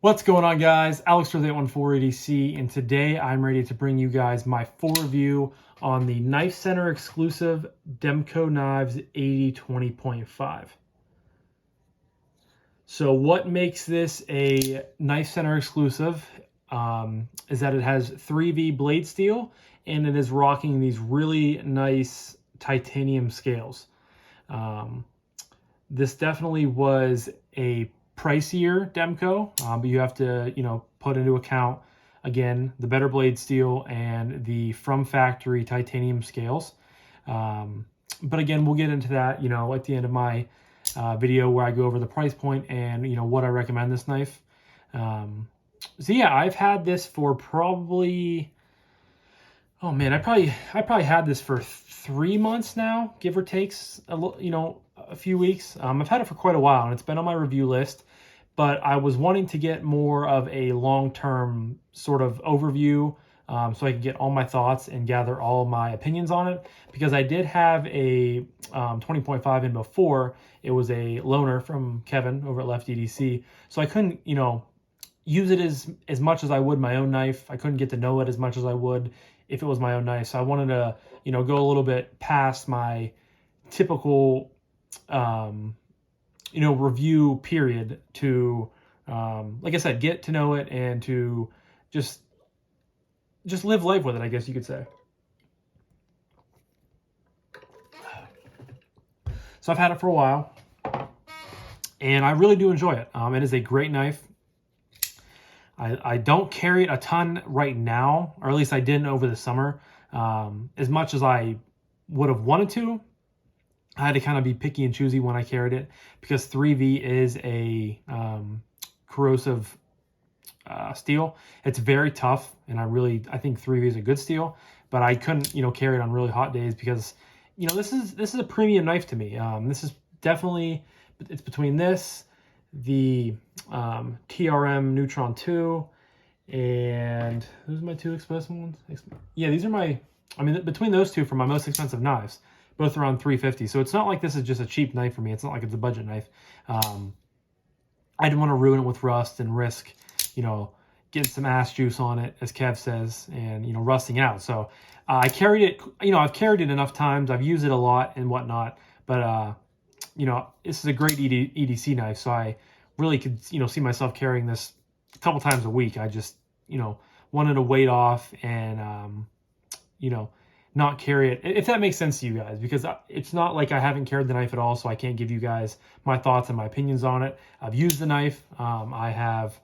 What's going on, guys? Alex for the 814ADC, and today I'm ready to bring you guys my full review on the Knife Center exclusive Demko Knives 80/20.5. So what makes this a Knife Center exclusive is that it has 3V blade steel and it is rocking these really nice titanium scales. This definitely was a pricier Demko, but you have to, put into account, again, the better blade steel and the from factory titanium scales. But again, we'll get into that, at the end of my video where I go over the price point and, what I recommend this knife. So yeah, I've had this for probably, oh man, I probably had this for 3 months now, give or takes a few weeks. I've had it for quite a while and it's been on my review list, but I was wanting to get more of a long-term sort of overview so I could get all my thoughts and gather all my opinions on it, because I did have a 20.5 in before. It was a loaner from Kevin over at Left EDC, so I couldn't, use it as much as I would my own knife. I couldn't get to know it as much as I would if it was my own knife. So I wanted to, go a little bit past my typical, review period to, like I said, get to know it and to just live life with it, I guess you could say. So I've had it for a while and I really do enjoy it. It is a great knife. I don't carry it a ton right now, or at least I didn't over the summer. As much as I would have wanted to, I had to kind of be picky and choosy when I carried it, because 3V is a corrosive steel. It's very tough, and I think 3V is a good steel, but I couldn't, carry it on really hot days because, this is a premium knife to me. This is definitely, it's between this, the TRM Neutron 2, and those are my two expensive ones. Yeah, these are between those two for my most expensive knives, both around $350. So it's not like this is just a cheap knife for me. It's not like it's a budget knife. I didn't want to ruin it with rust and risk, getting some ass juice on it, as Kev says, and, rusting out. So I carried it, I've carried it enough times. I've used it a lot and whatnot, but, this is a great EDC knife. So I really could, see myself carrying this a couple times a week. I just, wanted to weight off and, not carry it, if that makes sense to you guys, because it's not like I haven't carried the knife at all, so I can't give you guys my thoughts and my opinions on it. I've used the knife. I have,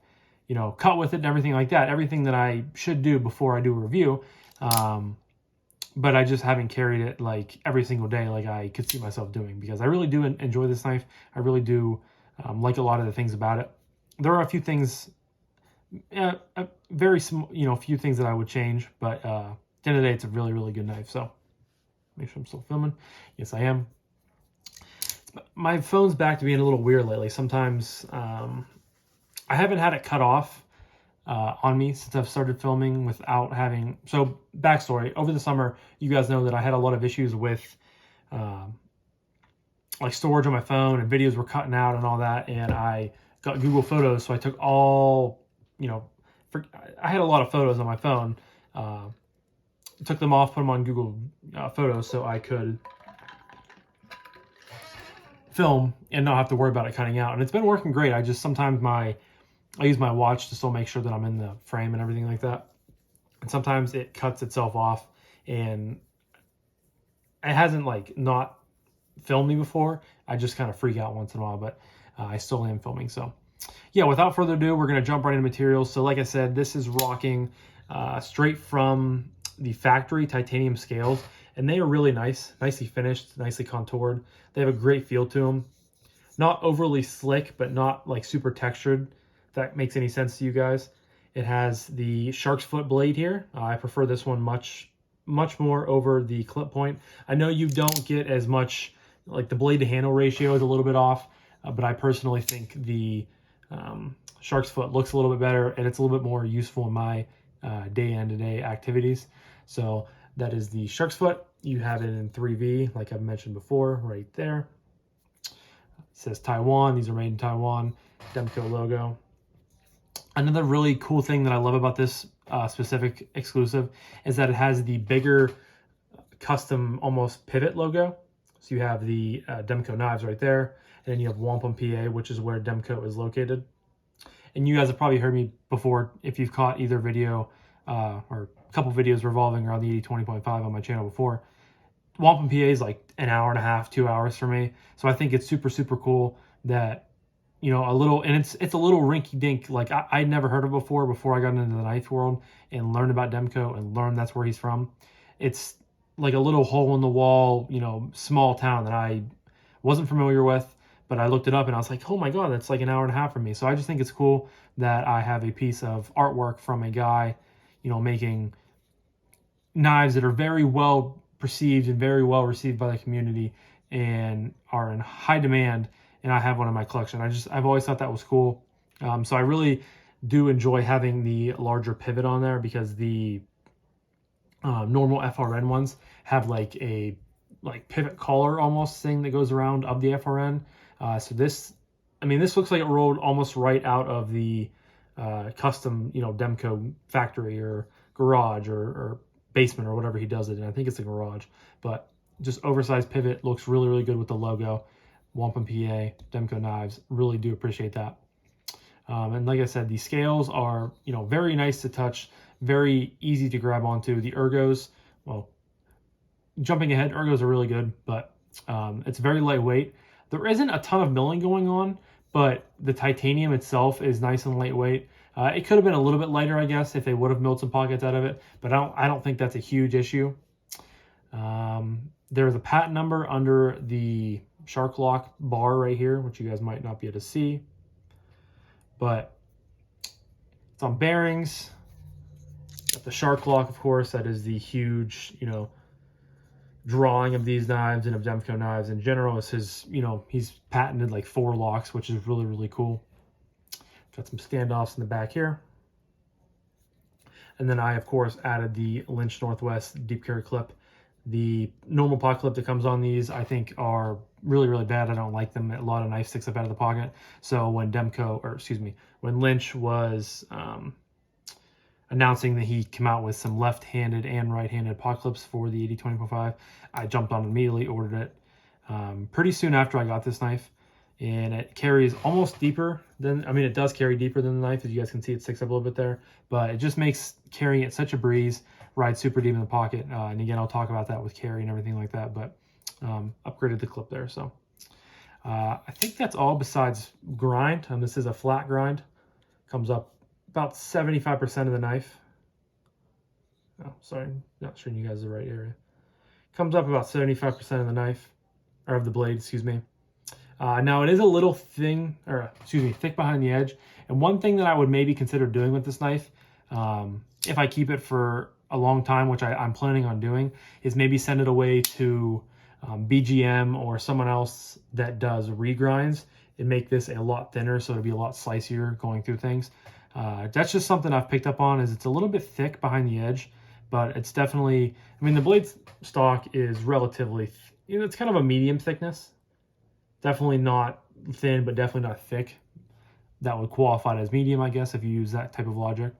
cut with it and everything like that, everything that I should do before I do a review. But I just haven't carried it like every single day like I could see myself doing, because I really do enjoy this knife. I really do like a lot of the things about it. There are a few things, very small, few things that I would change, but at the end of the day, it's a really, really good knife. So make sure I'm still filming. Yes, I am. My phone's back to being a little weird lately. Sometimes I haven't had it cut off on me since I've started filming without having. So backstory: over the summer, you guys know that I had a lot of issues with like storage on my phone, and videos were cutting out and all that. And I got Google Photos, so I took all, I had a lot of photos on my phone. Took them off, put them on Google Photos so I could film and not have to worry about it cutting out. And it's been working great. I just sometimes I use my watch to still make sure that I'm in the frame and everything like that. And sometimes it cuts itself off, and it hasn't like not filmed me before. I just kind of freak out once in a while, but I still am filming. So yeah, without further ado, we're going to jump right into materials. So like I said, this is rocking straight from the factory titanium scales, and they are really nice, nicely finished, nicely contoured. They have a great feel to them. Not overly slick, but not like super textured, if that makes any sense to you guys. It has the shark's foot blade here. I prefer this one much more over the clip point. I know you don't get as much, like the blade to handle ratio is a little bit off, but I personally think the shark's foot looks a little bit better, and it's a little bit more useful in my day-to-day activities. So that is the shark's foot. You have it in 3V, like I've mentioned before, right there. It says Taiwan. These are made in Taiwan. Demko logo. Another really cool thing that I love about this specific exclusive is that it has the bigger custom almost pivot logo. So you have the Demko knives right there, and then you have Wampum, PA, which is where Demko is located. And you guys have probably heard me before if you've caught either video or a couple videos revolving around the 8020.5 on my channel before. Wampum, PA is like an hour and a half, 2 hours for me. So I think it's super, super cool that, you know, a little, and it's a little rinky dink. Like I'd never heard of it before I got into the knife world and learned about Demko and learned that's where he's from. It's like a little hole in the wall, you know, small town that I wasn't familiar with, but I looked it up and I was like, oh my God, that's like an hour and a half from me. So I just think it's cool that I have a piece of artwork from a guy, you know, making knives that are very well perceived and very well received by the community and are in high demand. And I have one in my collection. I've always thought that was cool. So I really do enjoy having the larger pivot on there because the normal FRN ones have like a pivot collar almost thing that goes around of the FRN. So this, I mean, this looks like it rolled almost right out of the custom, you know, Demko factory or garage or basement or whatever he does it in. I think it's a garage, but just oversized pivot, looks really, really good with the logo. Wampum, PA, Demko knives, really do appreciate that. And like I said, the scales are, you know, very nice to touch, very easy to grab onto. The ergos, well, jumping ahead, ergos are really good, but it's very lightweight. There isn't a ton of milling going on, but the titanium itself is nice and lightweight. It could have been a little bit lighter, I guess, if they would have milled some pockets out of it, but I don't think that's a huge issue. There's a patent number under the shark lock bar right here, which you guys might not be able to see, but it's on bearings. Got the shark lock, of course, that is the huge, you know, drawing of these knives and of Demko knives in general. Is his, you know, he's patented like 4 locks, which is really, really cool. Got some standoffs in the back here. And then I, of course, added the Lynch Northwest deep carry clip. The normal pocket clip that comes on these, I think, are really, really bad. I don't like them. A lot of knife sticks up out of the pocket. So when when Lynch was announcing that he came out with some left-handed and right-handed pocket clips for the 8020.5, I jumped on it immediately, ordered it pretty soon after I got this knife. And it carries almost deeper than, I mean, it does carry deeper than the knife. As you guys can see, it sticks up a little bit there, but it just makes carrying it such a breeze, ride super deep in the pocket. And again, I'll talk about that with carry and everything like that, but upgraded the clip there. So I think that's all besides grind. This is a flat grind. Comes up about 75% of the knife. Oh, sorry, not showing you guys the right area. Comes up about 75% of the knife, or of the blade, excuse me. Now it is a little thick behind the edge. And one thing that I would maybe consider doing with this knife, if I keep it for a long time, which I'm planning on doing, is maybe send it away to BGM or someone else that does regrinds and make this a lot thinner, so it'll be a lot slicier going through things. That's just something I've picked up on, is it's a little bit thick behind the edge, but it's definitely, I mean, the blade stock is relatively, you know, it's kind of a medium thickness. Definitely not thin, but definitely not thick. That would qualify as medium, I guess, if you use that type of logic.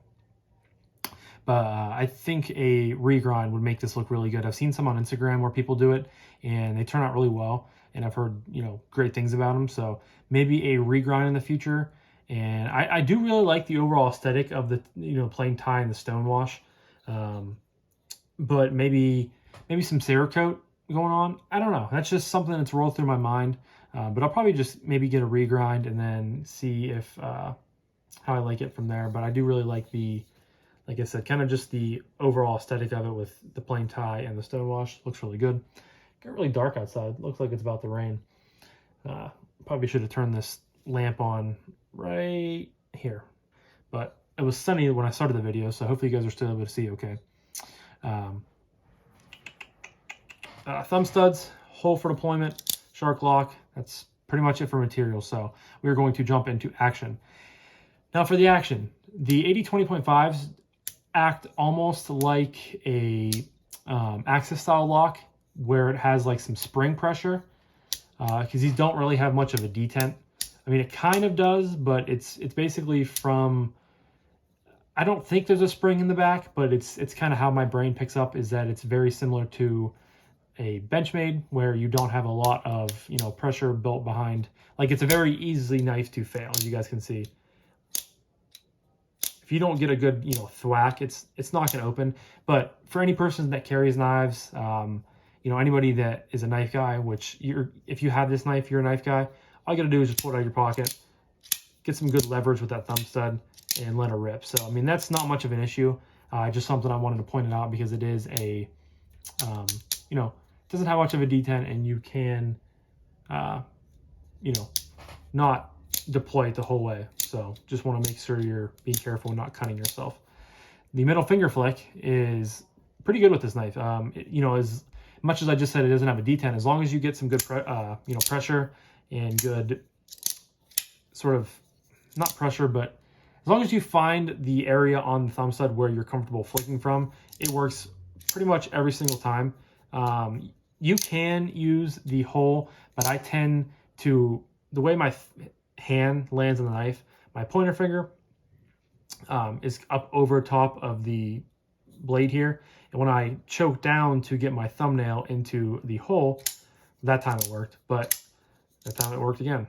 But I think a regrind would make this look really good. I've seen some on Instagram where people do it, and they turn out really well. And I've heard, you know, great things about them. So maybe a regrind in the future. And I do really like the overall aesthetic of the, you know, plain tie and the stone wash. But maybe some Cerakote going on. I don't know. That's just something that's rolled through my mind. But I'll probably just maybe get a regrind and then see if how I like it from there. But I do really like the, like I said, kind of just the overall aesthetic of it with the plain tie and the stone wash. Looks really good. Got really dark outside. Looks like it's about to rain. Probably should have turned this lamp on right here. But it was sunny when I started the video, so hopefully you guys are still able to see okay. Thumb studs, hole for deployment, shark lock. That's pretty much it for materials. So we're going to jump into action. Now for the action, the 8020.5s act almost like a Axis style lock, where it has like some spring pressure, because these don't really have much of a detent. I mean, it kind of does, but it's basically from I don't think there's a spring in the back, but it's kind of how my brain picks up, is that it's very similar to a Benchmade, where you don't have a lot of, you know, pressure built behind. Like, it's a very easy knife to fail, as you guys can see. If you don't get a good, you know, thwack, it's not going to open. But for any person that carries knives, you know, anybody that is a knife guy, which if you have this knife, you're a knife guy, all you got to do is just pull it out of your pocket, get some good leverage with that thumb stud, and let it rip. So, I mean, that's not much of an issue. Just something I wanted to point it out, because it is a, you know, it doesn't have much of a detent, and you can, you know, not deploy it the whole way. So just want to make sure you're being careful and not cutting yourself. The middle finger flick is pretty good with this knife. You know, as much as I just said it doesn't have a detent, as long as you get some good, you know, pressure and good sort of, not pressure, but as long as you find the area on the thumb stud where you're comfortable flicking from, it works pretty much every single time. You can use the hole, but I tend to, the way my hand lands on the knife, my pointer finger is up over top of the blade here. And when I choke down to get my thumbnail into the hole, that time it worked, but that time it worked again.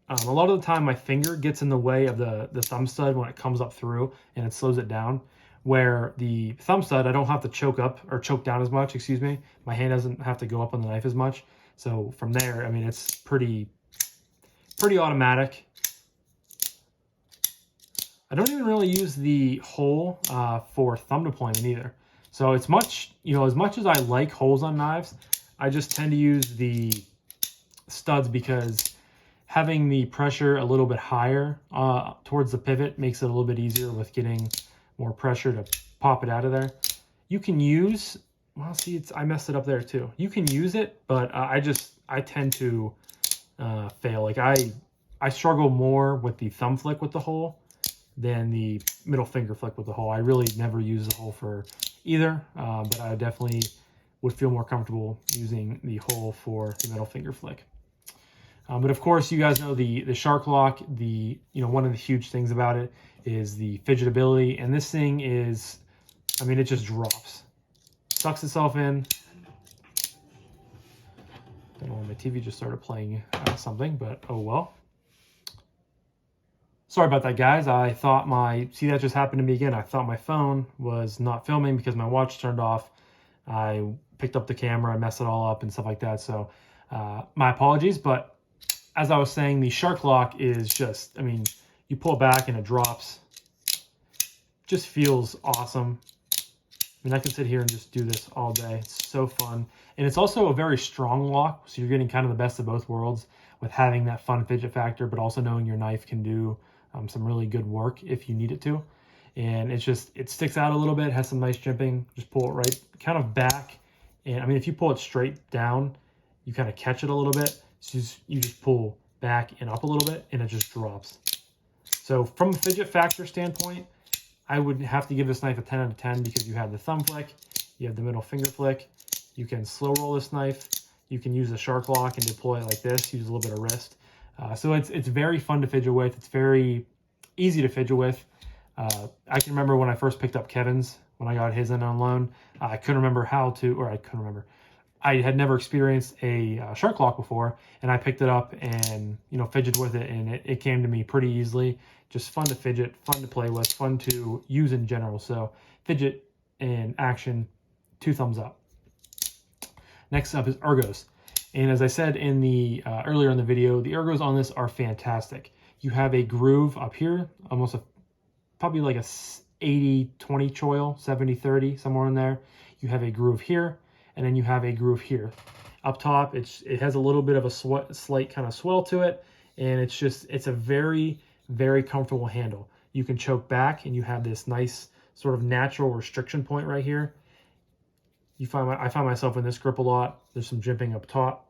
A lot of the time my finger gets in the way of the thumb stud when it comes up through, and it slows it down. Where the thumb stud, I don't have to choke up or choke down as much, excuse me. My hand doesn't have to go up on the knife as much. So from there, I mean, it's pretty automatic. I don't even really use the hole for thumb deployment either. So it's much, you know, as much as I like holes on knives, I just tend to use the studs, because having the pressure a little bit higher towards the pivot makes it a little bit easier with getting more pressure to pop it out of there. You can use, well, see, I messed it up there too. You can use it, but I tend to fail. Like, I struggle more with the thumb flick with the hole than the middle finger flick with the hole. I really never use the hole for either, but I definitely would feel more comfortable using the hole for the middle finger flick. But of course, you guys know the shark lock. You know, one of the huge things about it is the fidgetability, and this thing is, I mean, it just drops, sucks itself in. Don't know why my TV just started playing something, but oh well. Sorry about that, guys. I thought see, that just happened to me again. I thought my phone was not filming because my watch turned off. I picked up the camera, I messed it all up and stuff like that. So my apologies, but as I was saying, the shark lock is just, I mean, you pull it back and it drops. Just feels awesome. I mean, I can sit here and just do this all day. It's so fun. And it's also a very strong lock, so you're getting kind of the best of both worlds with having that fun fidget factor, but also knowing your knife can do some really good work if you need it to. And it's just, it sticks out a little bit, has some nice jimping. Just pull it right kind of back. And I mean, if you pull it straight down, you kind of catch it a little bit. So you just pull back and up a little bit, and it just drops. So from a fidget factor standpoint, I would have to give this knife a 10 out of 10, because you have the thumb flick, you have the middle finger flick, you can slow roll this knife, you can use a shark lock and deploy it like this, use a little bit of wrist. So it's very fun to fidget with. It's very easy to fidget with. I can remember when I first picked up Kevin's, when I got his in on loan, I couldn't remember how to, or I couldn't remember. I had never experienced a shark lock before, and I picked it up and, you know, fidgeted with it, and it came to me pretty easily. Just fun to fidget, fun to play with, fun to use in general. So fidget and action, 2 thumbs up. Next up is ergos. And as I said in the earlier in the video, the ergos on this are fantastic. You have a groove up here, almost probably like a 80-20 choil, 70-30, somewhere in there. You have a groove here, and then you have a groove here. Up top, it has a little bit of a slight kind of swell to it, and it's a very, very comfortable handle. You can choke back, and you have this nice sort of natural restriction point right here. I find myself in this grip a lot. There's some jimping up top.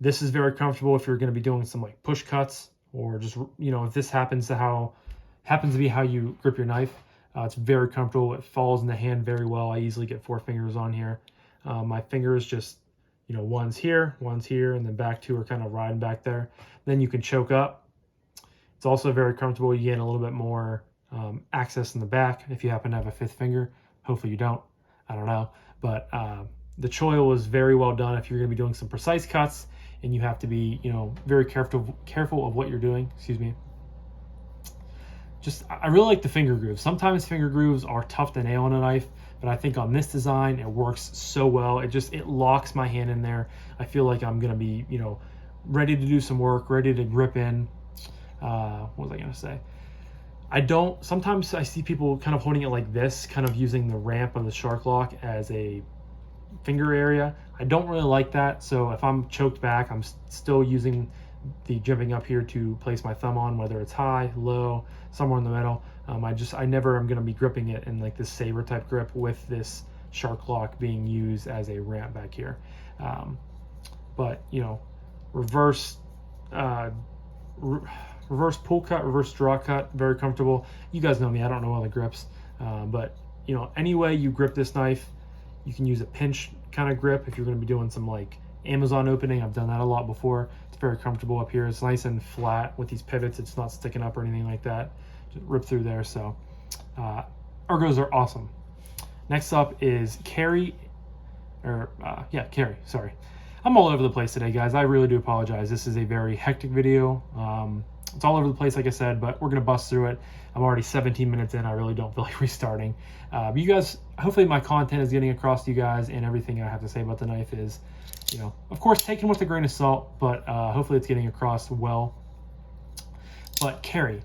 This is very comfortable if you're going to be doing some like push cuts, or just, you know, if this happens to be how you grip your knife. It's very comfortable. It falls in the hand very well. I easily get 4 fingers on here. My fingers just, you know, one's here, and then back 2 are kind of riding back there. Then you can choke up. It's also very comfortable. You get a little bit more access in the back if you happen to have a fifth finger. Hopefully you don't. I don't know. But the choil was very well done if you're going to be doing some precise cuts, and you have to be, you know, very careful of what you're doing. Excuse me. I really like the finger grooves. Sometimes finger grooves are tough to nail on a knife, but I think on this design it works so well. It locks my hand in there. I feel like I'm gonna be, you know, ready to do some work, ready to grip in. What was I gonna say? Sometimes I see people kind of holding it like this, kind of using the ramp of the shark lock as a finger area. I don't really like that. So if I'm choked back, I'm still using the jimping up here to place my thumb on, whether it's high, low, somewhere in the middle. I never am going to be gripping it in like this saber type grip with this shark lock being used as a ramp back here. But you know, reverse pull cut, reverse draw cut, very comfortable. You guys know me, I don't know all the grips, but you know, any way you grip this knife, you can use a pinch kind of grip if you're going to be doing some like Amazon opening. I've done that a lot before. It's very comfortable up here. It's nice and flat with these pivots. It's not sticking up or anything like that. Just rip through there. So ergos are awesome. Next up is Carry. Sorry. I'm all over the place today, guys. I really do apologize. This is a very hectic video. It's all over the place, like I said, but we're going to bust through it. I'm already 17 minutes in. I really don't feel like restarting. But you guys, hopefully my content is getting across to you guys, and everything I have to say about the knife is, you know, of course, taken with a grain of salt, but hopefully it's getting across well. But carry.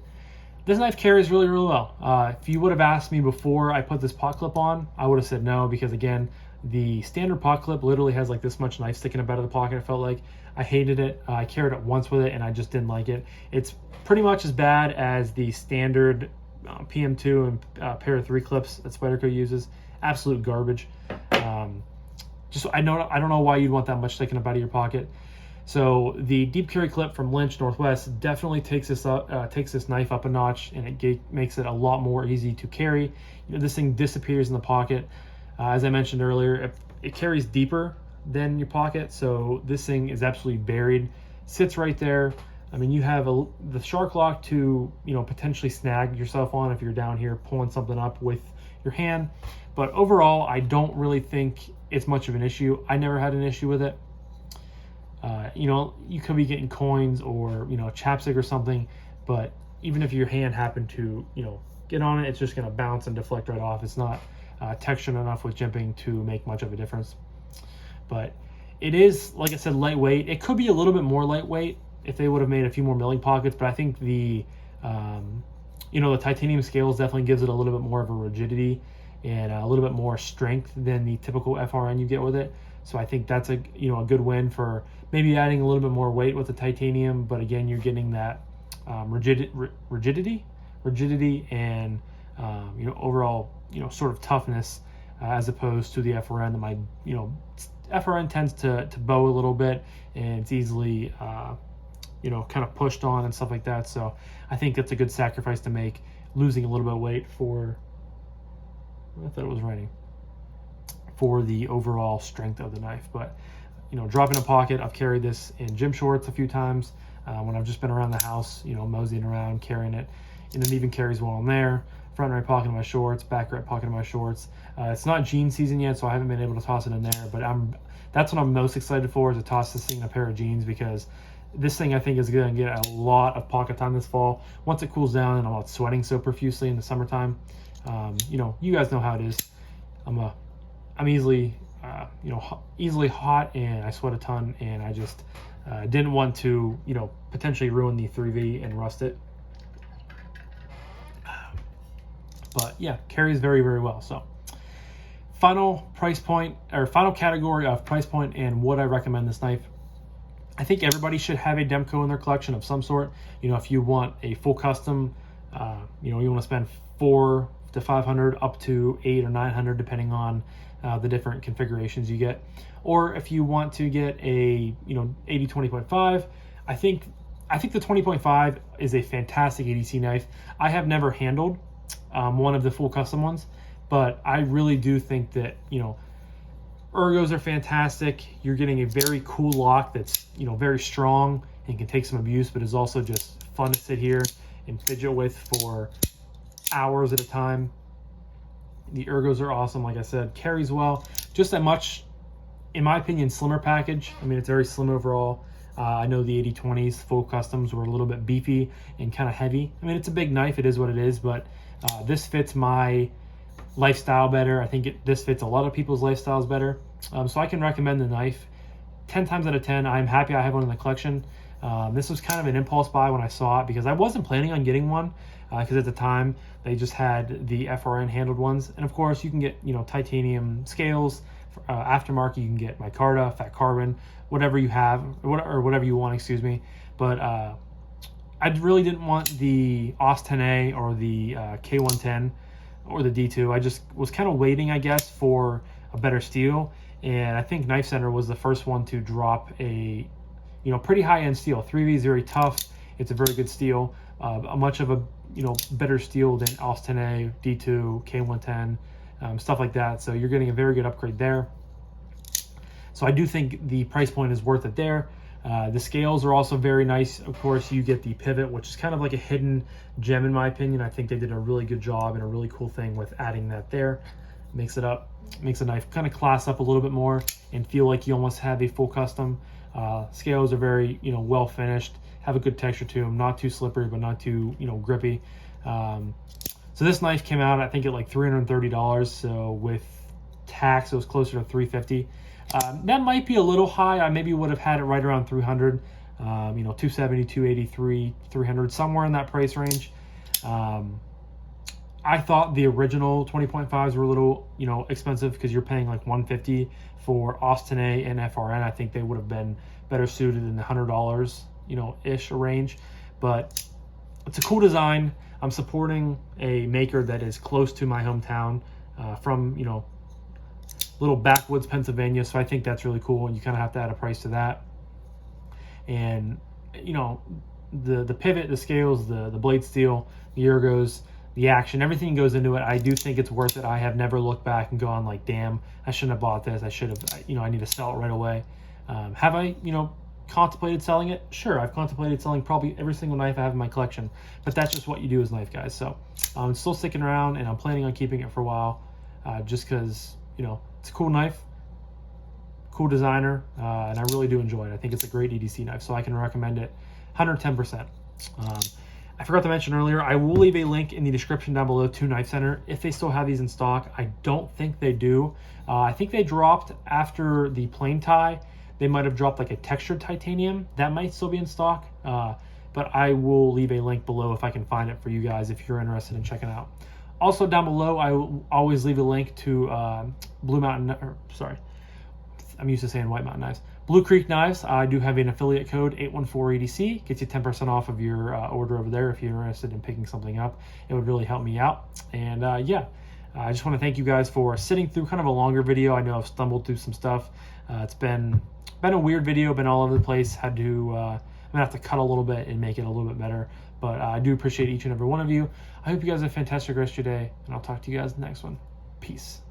This knife carries really, really well. If you would have asked me before I put this pot clip on, I would have said no, because again, the standard pot clip literally has like this much knife sticking up out of the pocket. It felt like I hated it. I carried it once with it and I just didn't like it. It's pretty much as bad as the standard PM2 and pair of 3 clips that Spyderco uses. Absolute garbage. I don't know why you'd want that much sticking up out of your pocket. So the deep carry clip from Lynch Northwest definitely takes this knife up a notch, and it makes it a lot more easy to carry. You know, this thing disappears in the pocket. As I mentioned earlier, it carries deeper than your pocket, so this thing is absolutely buried. Sits right there. I mean, you have the shark lock to, you know, potentially snag yourself on if you're down here pulling something up with your hand. But overall, I don't really think it's much of an issue. I never had an issue with it. You know, you could be getting coins or, you know, chapstick or something, but even if your hand happened to, you know, get on it, it's just going to bounce and deflect right off. It's not textured enough with jimping to make much of a difference. But it is, like I said, lightweight. It could be a little bit more lightweight if they would have made a few more milling pockets, but I think the you know, the titanium scales definitely gives it a little bit more of a rigidity and a little bit more strength than the typical FRN you get with it. So I think that's a, you know, a good win for maybe adding a little bit more weight with the titanium, but again, you're getting that rigidity and you know, overall, you know, sort of toughness as opposed to the FRN that might, you know, FRN tends to bow a little bit, and it's easily you know, kind of pushed on and stuff like that. So I think that's a good sacrifice to make, losing a little bit of weight for, I thought it was raining, for the overall strength of the knife. But, you know, drop in a pocket. I've carried this in gym shorts a few times when I've just been around the house, you know, moseying around, carrying it. And it even carries well in there. Front right pocket of my shorts, back right pocket of my shorts. It's not jean season yet, so I haven't been able to toss it in there, but that's what I'm most excited for, is to toss this thing in a pair of jeans, because this thing I think is going to get a lot of pocket time this fall. Once it cools down and I'm not sweating so profusely in the summertime, you know, you guys know how it is. I'm easily, you know, easily hot, and I sweat a ton, and I just didn't want to, you know, potentially ruin the 3V and rust it. But yeah, carries very, very well. So final price point, or final category of price point and what I recommend this knife. I think everybody should have a Demko in their collection of some sort. You know, if you want a full custom, you know, you want to spend $400 to $500 up to $800 or $900 depending on the different configurations you get. Or if you want to get a, you know, AD20.5, I think the 20.5 is a fantastic ADC knife. I have never handled one of the full custom ones, but I really do think that, you know, ergos are fantastic. You're getting a very cool lock that's, you know, very strong and can take some abuse, but is also just fun to sit here and fidget with for hours at a time. The ergos are awesome, like I said. Carries well. Just a much, in my opinion, slimmer package. I mean, it's very slim overall. I know the 80/20s full customs were a little bit beefy and kind of heavy. I mean, it's a big knife. It is what it is, but this fits my lifestyle better. I think this fits a lot of people's lifestyles better. So I can recommend the knife 10 times out of 10. I'm happy I have one in the collection. This was kind of an impulse buy when I saw it because I wasn't planning on getting one because at the time they just had the FRN handled ones. And of course you can get, you know, titanium scales, aftermarket. You can get micarta, fat carbon, whatever you have, or whatever you want, excuse me. But I really didn't want the AUS-10A or the K110 or the D2. I just was kind of waiting, I guess, for a better steel. And I think Knife Center was the first one to drop a, you know, pretty high-end steel. 3V is very tough. It's a very good steel. Much of a, you know, better steel than AUS-10A, D2, K110, stuff like that. So you're getting a very good upgrade there. So I do think the price point is worth it there. The scales are also very nice. Of course, you get the pivot, which is kind of like a hidden gem in my opinion. I think they did a really good job and a really cool thing with adding that there. Makes it up, makes the knife kind of class up a little bit more and feel like you almost have a full custom. Scales are very, you know, well finished, have a good texture to them, not too slippery, but not too, you know, grippy. So this knife came out, I think, at like $330. So with tax, it was closer to $350. That might be a little high. I maybe would have had it right around 300, you know, 270, 283, 300, somewhere in that price range. I thought the original 20.5s were a little, you know, expensive because you're paying like $150 for AUS-10A and FRN. I think they would have been better suited in the $100, you know, ish range. But it's a cool design. I'm supporting a maker that is close to my hometown, from, you know, little backwoods Pennsylvania. So I think that's really cool. And you kind of have to add a price to that. And, you know, the pivot, the scales, the blade steel, the ergos, the action, everything goes into it. I do think it's worth it. I have never looked back and gone like, damn, I shouldn't have bought this. I should have, you know, I need to sell it right away. Have I, you know, contemplated selling it? Sure, I've contemplated selling probably every single knife I have in my collection, but that's just what you do as knife guys. So I'm still sticking around and I'm planning on keeping it for a while, just because, you know, it's a cool knife, cool designer, and I really do enjoy it. I think it's a great EDC knife, so I can recommend it 110%. I forgot to mention earlier, I will leave a link in the description down below to Knife Center if they still have these in stock. I don't think they do. I think they dropped after the plain tie. They might have dropped like a textured titanium. That might still be in stock, but I will leave a link below if I can find it for you guys if you're interested in checking it out. Also down below, I will always leave a link to Blue Mountain, or sorry, I'm used to saying White Mountain Knives. Blue Creek Knives, I do have an affiliate code 814ADC, gets you 10% off of your order over there if you're interested in picking something up. It would really help me out. And yeah, I just want to thank you guys for sitting through kind of a longer video. I know I've stumbled through some stuff. It's been a weird video, been all over the place. Had to, I'm gonna have to cut a little bit and make it a little bit better. But I do appreciate each and every one of you. I hope you guys have a fantastic rest of your day, and I'll talk to you guys in the next one. Peace.